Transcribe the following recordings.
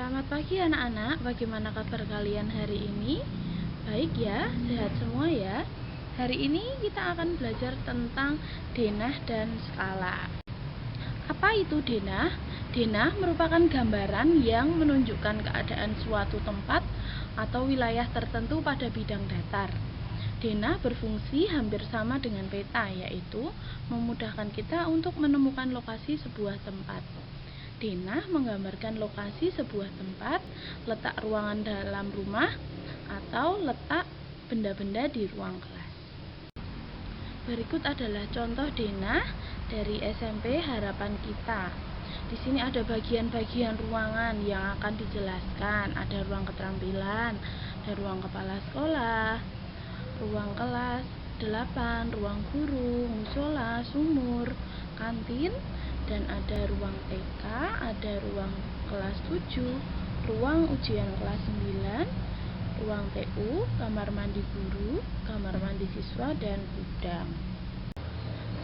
Selamat pagi anak-anak, bagaimana kabar kalian hari ini? Baik ya, sehat semua ya. Hari ini kita akan belajar tentang denah dan skala. Apa itu denah? Denah merupakan gambaran yang menunjukkan keadaan suatu tempat atau wilayah tertentu pada bidang datar. Denah berfungsi hampir sama dengan peta, yaitu memudahkan kita untuk menemukan lokasi sebuah tempat. Denah menggambarkan lokasi sebuah tempat, letak ruangan dalam rumah, atau letak benda-benda di ruang kelas. Berikut adalah contoh denah dari SMP Harapan Kita. Di sini ada bagian-bagian ruangan yang akan dijelaskan. Ada ruang keterampilan, ada ruang kepala sekolah, ruang kelas 8, ruang guru, musola, sumur, kantin, dan ada ruang TK, ada ruang kelas 7, ruang ujian kelas 9, ruang TU, kamar mandi guru, kamar mandi siswa, dan gudang.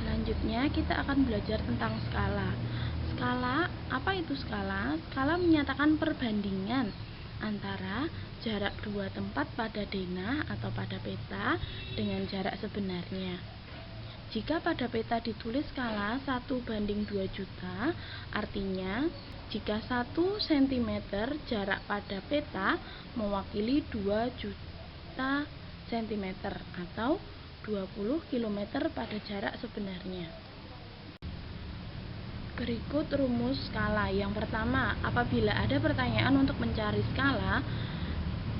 Selanjutnya kita akan belajar tentang skala. Skala, apa itu skala? Skala menyatakan perbandingan antara jarak dua tempat pada denah atau pada peta dengan jarak sebenarnya. Jika pada peta ditulis skala 1:2 juta, artinya jika 1 cm jarak pada peta mewakili 2 juta cm atau 20 km pada jarak sebenarnya. Berikut rumus skala. Yang pertama, apabila ada pertanyaan untuk mencari skala,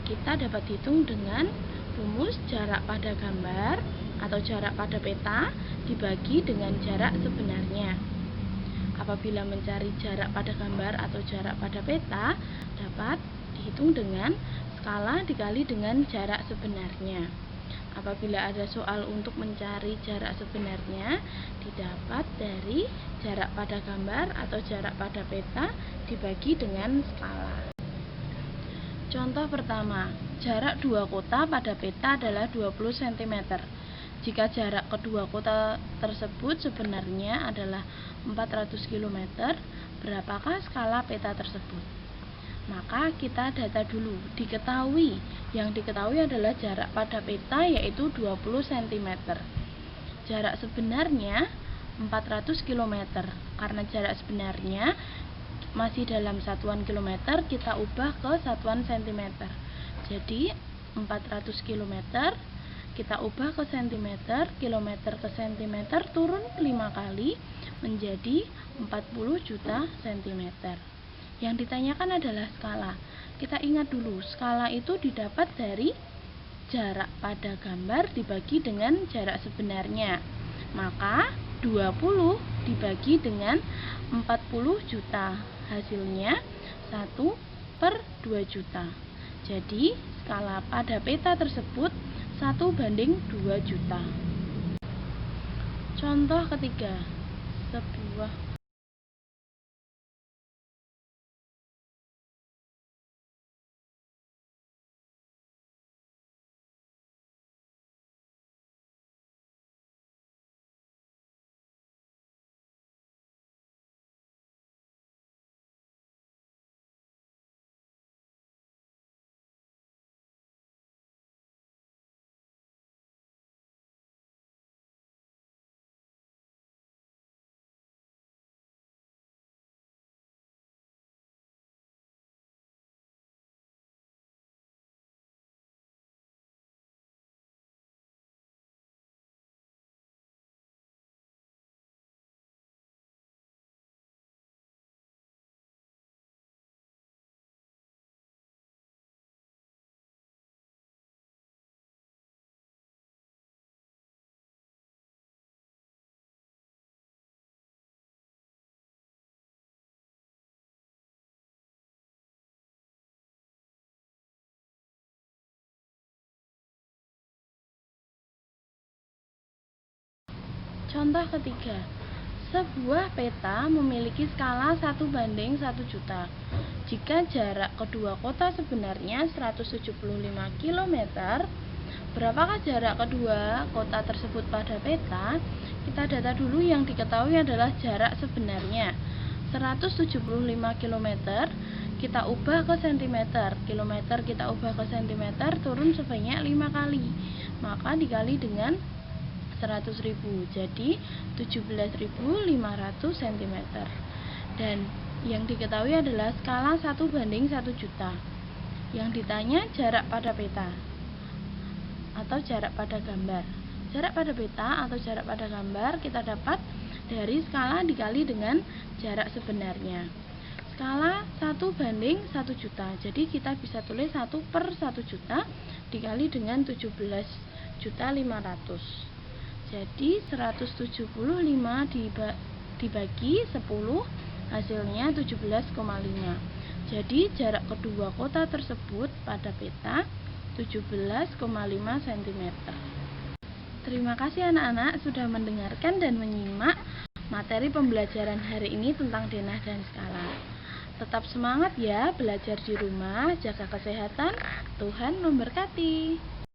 kita dapat hitung dengan rumus jarak pada gambar atau jarak pada peta dibagi dengan jarak sebenarnya. Apabila mencari jarak pada gambar atau jarak pada peta, dapat dihitung dengan skala dikali dengan jarak sebenarnya. Apabila ada soal untuk mencari jarak sebenarnya, didapat dari jarak pada gambar atau jarak pada peta dibagi dengan skala. Contoh pertama, jarak dua kota pada peta adalah 20 cm. Jika jarak kedua kota tersebut sebenarnya adalah 400 km, berapakah skala peta tersebut? Maka kita data dulu. Yang diketahui adalah jarak pada peta yaitu 20 cm. Jarak sebenarnya 400 km. Karena jarak sebenarnya masih dalam satuan kilometer, kita ubah ke satuan cm. Jadi 400 km kita ubah ke cm, kilometer ke cm turun 5 kali menjadi 40 juta cm. Yang ditanyakan adalah skala. Kita ingat dulu, skala itu didapat dari jarak pada gambar dibagi dengan jarak sebenarnya. Maka 20 dibagi dengan 40 juta. Hasilnya 1/2 juta. Jadi skala pada peta tersebut 1:2 juta. Contoh ketiga, sebuah Contoh ketiga, sebuah peta memiliki skala 1:1 juta. Jika jarak kedua kota sebenarnya 175 km, berapakah jarak kedua kota tersebut pada peta? Kita data dulu. Yang diketahui adalah jarak sebenarnya 175 km kita ubah ke cm, kilometer kita ubah ke cm, turun sebanyak 5 kali, maka dikali dengan 100.000, jadi 17.500 cm. Dan yang diketahui adalah skala 1:1 juta. Yang ditanya jarak pada peta atau jarak pada gambar. Jarak pada peta atau jarak pada gambar kita dapat dari skala dikali dengan jarak sebenarnya. Skala 1:1 juta. Jadi kita bisa tulis 1/1 juta dikali dengan 17.500. Jadi 175 dibagi 10 hasilnya 17,5. Jadi jarak kedua kota tersebut pada peta 17,5 cm. Terima kasih anak-anak sudah mendengarkan dan menyimak materi pembelajaran hari ini tentang denah dan skala. Tetap semangat ya belajar di rumah, jaga kesehatan, Tuhan memberkati.